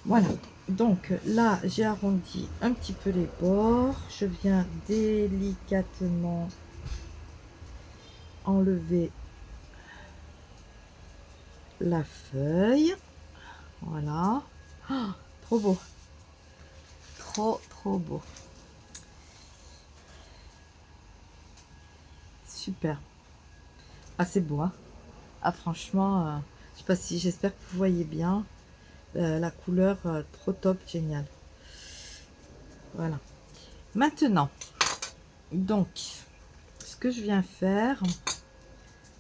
Voilà, donc là j'ai arrondi un petit peu les bords, je viens délicatement enlever la feuille. Voilà. Oh, trop beau, trop beau, super. Ah c'est beau, hein. Ah franchement, je sais pas si, j'espère que vous voyez bien la couleur, trop top, génial. Voilà, maintenant, donc ce que je viens faire,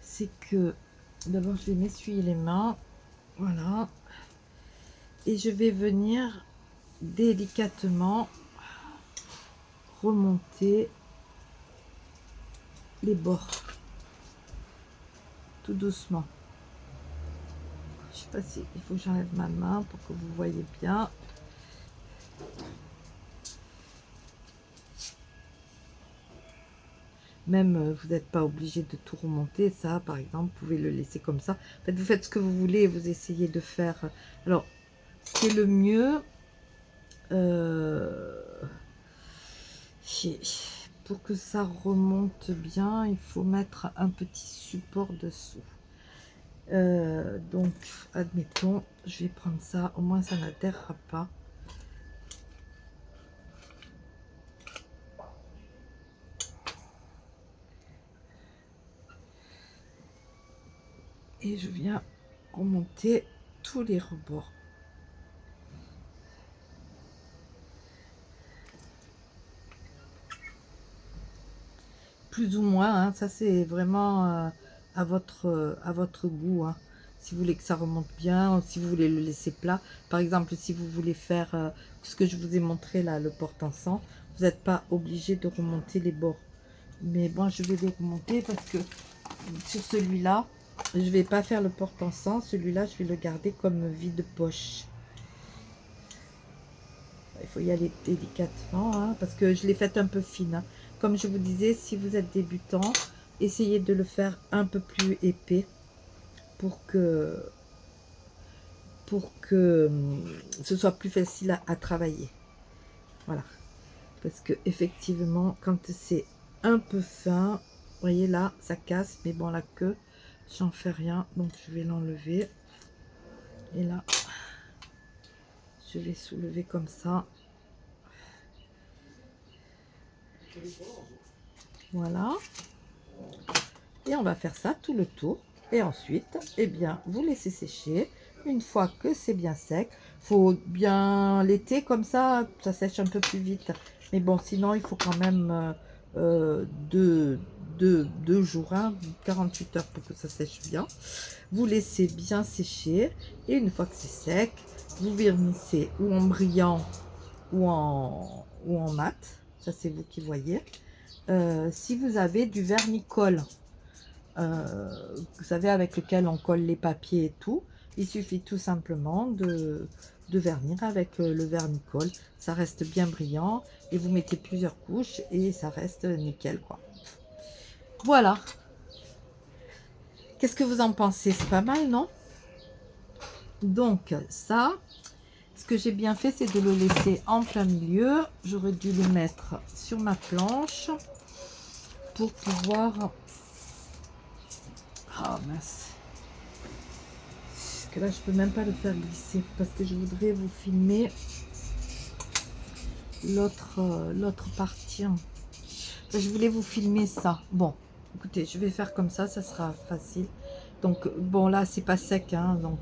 c'est que d'abord je vais m'essuyer les mains, voilà, et je vais venir délicatement remonter les bords, tout doucement. Je sais pas si il faut que j'enlève ma main pour que vous voyez bien. Même vous n'êtes pas obligé de tout remonter, ça par exemple vous pouvez le laisser comme ça. En fait, vous faites ce que vous voulez, vous essayez de faire, alors c'est le mieux, pour que ça remonte bien, il faut mettre un petit support dessous. Donc admettons, je vais prendre ça, au moins ça n'adhérera pas. Et je viens remonter tous les rebords. Plus ou moins, hein, ça c'est vraiment à votre goût, hein. Si vous voulez que ça remonte bien, ou si vous voulez le laisser plat. Par exemple, si vous voulez faire ce que je vous ai montré là, le porte-encens, vous n'êtes pas obligé de remonter les bords. Mais bon, je vais les remonter parce que sur celui-là, je vais pas faire le porte-encens. Celui-là, je vais le garder comme vide-poche. Il faut y aller délicatement, hein, parce que je l'ai fait un peu fine, hein. Comme je vous disais, si vous êtes débutant, essayez de le faire un peu plus épais pour que ce soit plus facile à travailler. Voilà, parce que effectivement, quand c'est un peu fin, vous voyez là, ça casse, mais bon, la queue, j'en fais rien, donc je vais l'enlever. Et là, je vais soulever comme ça. Voilà. Et on va faire ça tout le tour. Et ensuite, eh bien, vous laissez sécher. Une fois que c'est bien sec, faut bien l'été, comme ça sèche un peu plus vite. Mais bon, sinon, il faut quand même deux jours, hein, 48 heures pour que ça sèche bien. Vous laissez bien sécher. Et une fois que c'est sec, vous vernissez ou en brillant ou en mat. Ça, c'est vous qui voyez. Si vous avez du vernis-colle, vous savez, avec lequel on colle les papiers et tout, il suffit tout simplement de vernir avec le vernis-colle. Ça reste bien brillant et vous mettez plusieurs couches et ça reste nickel, quoi. Voilà. Qu'est-ce que vous en pensez? C'est pas mal, non? Donc ça, ce que j'ai bien fait, c'est de le laisser en plein milieu. J'aurais dû le mettre sur ma planche pour pouvoir... Ah mince. Que là je peux même pas le faire glisser parce que je voudrais vous filmer l'autre partie. Je voulais vous filmer ça. Bon, écoutez, je vais faire comme ça sera facile. Donc bon, là c'est pas sec, hein, donc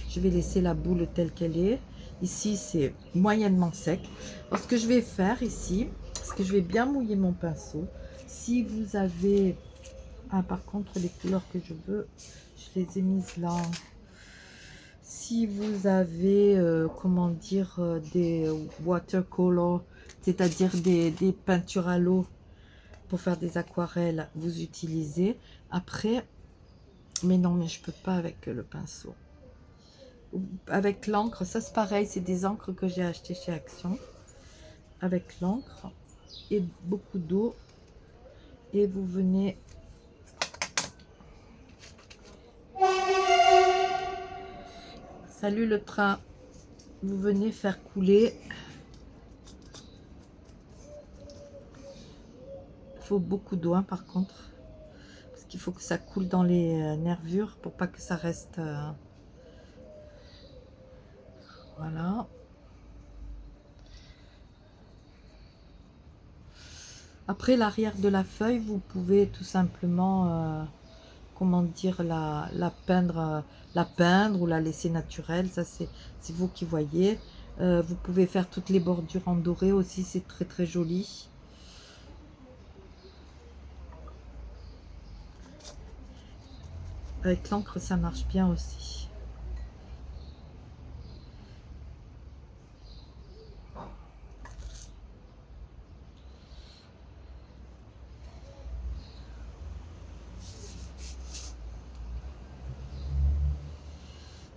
je vais laisser la boule telle qu'elle est. Ici c'est moyennement sec. Alors, ce que je vais faire ici, c'est que je vais bien mouiller mon pinceau. Si vous avez, ah par contre les couleurs que je veux, je les ai mises là. Si vous avez, comment dire, des watercolor, c'est-à-dire des peintures à l'eau pour faire des aquarelles, vous utilisez. Après, mais non, mais je peux pas avec le pinceau. Avec l'encre, ça c'est pareil, c'est des encres que j'ai acheté chez Action. Avec l'encre et beaucoup d'eau. Et vous venez... Salut le train. vous venez faire couler. Il faut beaucoup d'eau, hein, par contre. Parce qu'il faut que ça coule dans les nervures pour pas que ça reste... voilà. Après, l'arrière de la feuille, vous pouvez tout simplement... comment dire, la peindre ou la laisser naturelle, ça c'est vous qui voyez. Vous pouvez faire toutes les bordures en doré aussi, c'est très très joli. Avec l'encre ça marche bien aussi.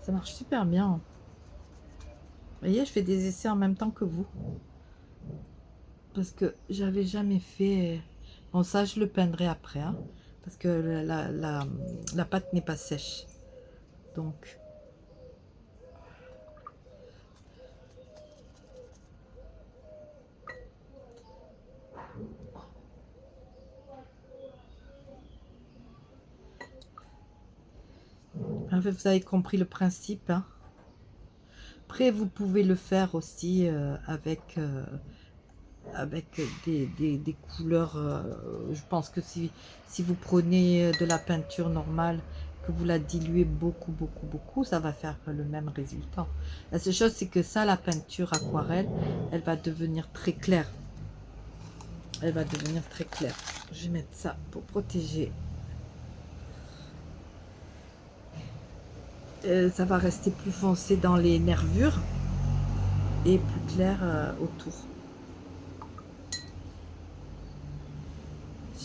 Ça marche super bien. Vous voyez, je fais des essais en même temps que vous. Parce que j'avais jamais fait... Bon, ça, je le peindrai après. Hein, parce que la pâte n'est pas sèche. Donc... En fait, vous avez compris le principe. Hein. Après, vous pouvez le faire aussi avec des couleurs. Je pense que si vous prenez de la peinture normale, que vous la diluez beaucoup, ça va faire le même résultat. La seule chose, c'est que ça, la peinture aquarelle, elle va devenir très claire. Elle va devenir très claire. Je vais mettre ça pour protéger. Ça va rester plus foncé dans les nervures et plus clair autour.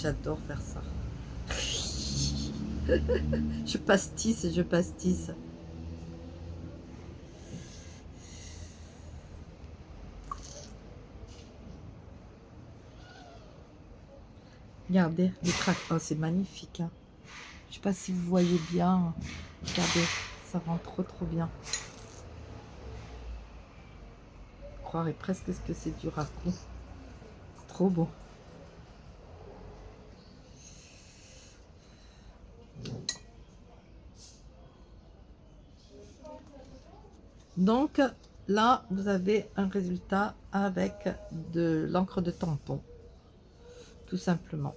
J'adore faire ça. Je pastisse, je pastisse. Regardez les craques. Oh, c'est magnifique. Hein. Je sais pas si vous voyez bien. Regardez, ça rend trop bien. Je croirais presque que c'est du raku. Trop beau. Donc là, vous avez un résultat avec de l'encre de tampon. Tout simplement.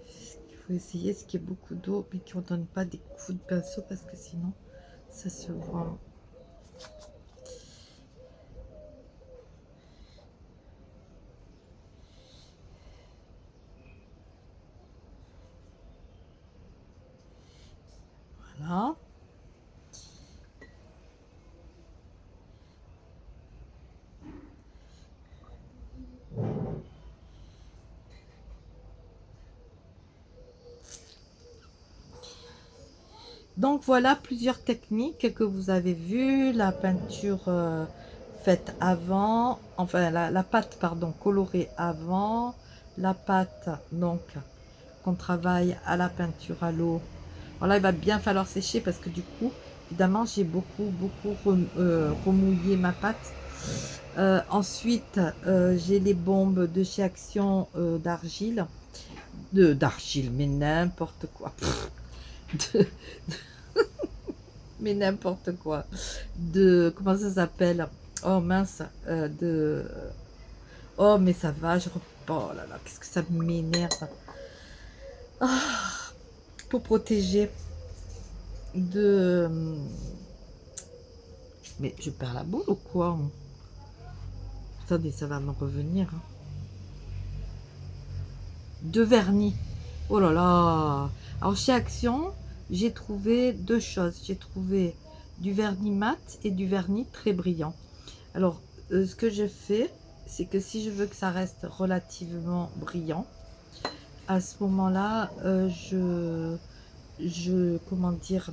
Il faut essayer ce qui est beaucoup d'eau, mais qu'on ne donne pas des coups de pinceau parce que sinon, ça se voit. Voilà. Donc voilà plusieurs techniques que vous avez vues. La peinture faite avant, enfin la pâte pardon colorée avant, la pâte donc qu'on travaille à la peinture à l'eau. Alors là il va bien falloir sécher parce que du coup évidemment j'ai beaucoup remouillé ma pâte. Ensuite j'ai les bombes de chez Action d'argile, mais n'importe quoi. Mais n'importe quoi. Comment ça s'appelle? Oh mince, oh mais ça va, oh là là, qu'est-ce que ça m'énerve. Ah, pour protéger de... Mais je perds la boule ou quoi? Attendez, ça va me revenir. Hein. De vernis. Oh là là. Alors chez Action, j'ai trouvé deux choses. J'ai trouvé du vernis mat et du vernis très brillant. Alors, ce que je fais, c'est que si je veux que ça reste relativement brillant, à ce moment-là, comment dire,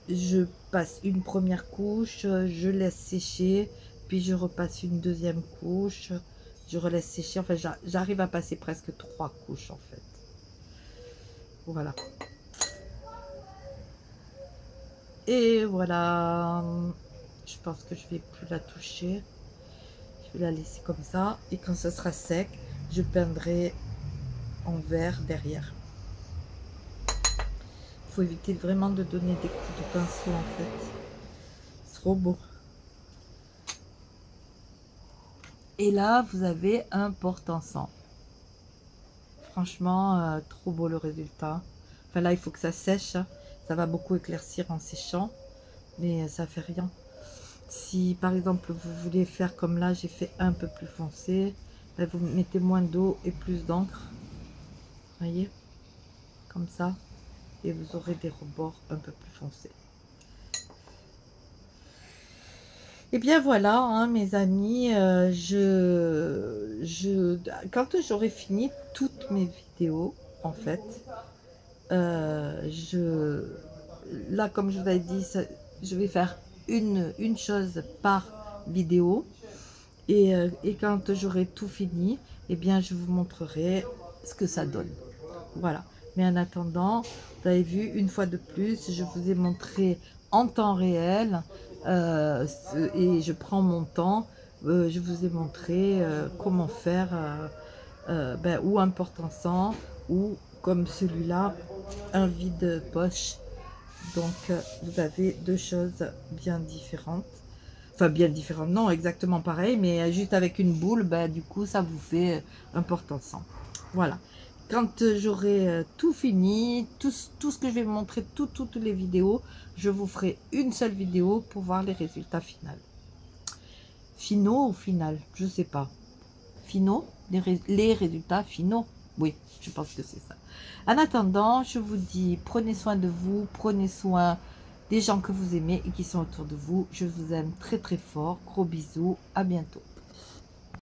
je passe une première couche, je laisse sécher, puis je repasse une deuxième couche, je relaisse sécher. Enfin, j'arrive à passer presque 3 couches en fait. Voilà. Et voilà, je pense que je vais plus la toucher. Je vais la laisser comme ça. Et quand ça sera sec, je peindrai en vert derrière. Il faut éviter vraiment de donner des coups de pinceau en fait. C'est trop beau. Et là, vous avez un porte-encens. Franchement, trop beau le résultat. Enfin là, il faut que ça sèche. Ça va beaucoup éclaircir en séchant. Mais ça fait rien. Si par exemple, vous voulez faire comme là, j'ai fait un peu plus foncé. Ben, vous mettez moins d'eau et plus d'encre. Voyez, comme ça. Et vous aurez des rebords un peu plus foncés. Et bien voilà, hein, mes amis, quand j'aurai fini toutes mes vidéos, en fait, là, comme je vous avais dit, je vais faire une chose par vidéo. Et quand j'aurai tout fini, eh bien, je vous montrerai ce que ça donne. Voilà. Mais en attendant, vous avez vu, une fois de plus, je vous ai montré en temps réel et je prends mon temps. Je vous ai montré comment faire ou un porte-encens ou comme celui-là, un vide-poche. Donc, vous avez deux choses bien différentes. Enfin, bien différentes, non, exactement pareil, mais juste avec une boule, du coup, ça vous fait un porte-encens. Voilà. Quand j'aurai tout fini, tout ce que je vais vous montrer, toutes les vidéos, je vous ferai une seule vidéo pour voir les résultats finaux. Finaux ou final, je sais pas. Finaux, les résultats finaux. Oui, je pense que c'est ça. En attendant, je vous dis, prenez soin de vous, prenez soin des gens que vous aimez et qui sont autour de vous. Je vous aime très très fort. Gros bisous, à bientôt.